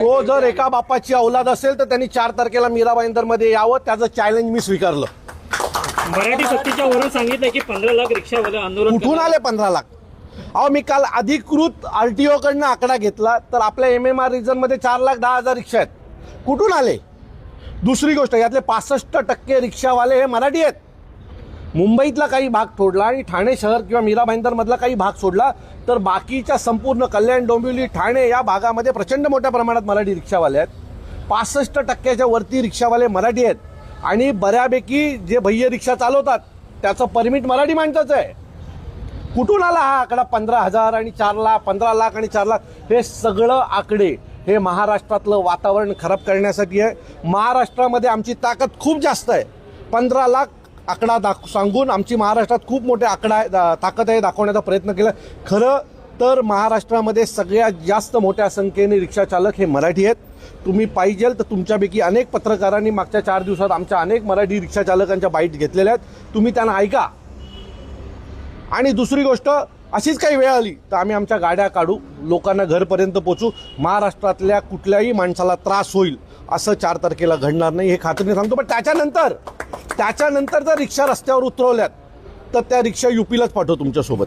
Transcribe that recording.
तो जर एका बापाची औलाद असेल तर त्यांनी 4 तारखेला मीरा भाईंदरमध्ये यावं, त्याचं चॅलेंज मी स्वीकारलं. मराठी सक्तीच्या वरून सांगितलं की 15 लाख रिक्षावाले आंदोलन कुठून आले 15 लाख? अहो, मी काल अधिकृत RTO कडनं आकडा घेतला तर आपल्या MMR रिजन मध्ये 4,10,000 रिक्षा आहेत. कुठून आले? दुसरी गोष्ट, यातले 65% रिक्षावाले हे मराठी आहेत. मुंबईतला काही भाग सोडला आणि ठाणे शहर किंवा मीरा भाईंदर मधला काही भाग सोडला तर बाकीच्या संपूर्ण कल्याण, डोंबिवली, ठाणे या भागामध्ये प्रचंड मोठ्या प्रमाणात मराठी रिक्षावाले आहेत. 65% वरती रिक्षावाले मराठी आहेत आणि बऱ्यापैकी जे भैया रिक्षा चालवतात त्याचं परमिट मराठी माणसाचं आहे. कुठून आला हा आकडा 15,000 आणि 4 लाख, 15 लाख आणि 4 लाख? हे सगळं आकडे हे महाराष्ट्रातलं वातावरण खराब करण्यासाठी आहे. महाराष्ट्रामध्ये आमची ताकद खूप जास्त आहे. 15 लाख आकडा सांगून आमची महाराष्ट्रात खूप मोठे ताकद आहे दाखवण्याचा प्रयत्न केला. खरं तर महाराष्ट्रामध्ये सगळ्यात जास्त मोठ्या संख्येने रिक्षा चालक हे मराठी आहेत. तुम्ही पाहिजेल तर तुमच्यापैकी अनेक पत्रकारांनी मागच्या 4 दिवसात आमच्या अनेक मराठी रिक्षा चालकांच्या बाईट घेतलेल्या आहेत. तुम्ही त्यांना ऐका. आणि दुसरी गोष्ट, अशीच काही वेळ आली तर आम्ही आमच्या गाड्या काढू, लोकांना घरपर्यंत पोहोचू. महाराष्ट्रातल्या कुठल्याही माणसाला त्रास होईल असं 4 तारखेला घडणार नाही, हे खात्रीने सांगतो. पण त्याच्यानंतर जर रिक्षा रस्त्यावर उतरवल्यात तर त्या रिक्षा UPलाच पाठवू तुमच्यासोबत.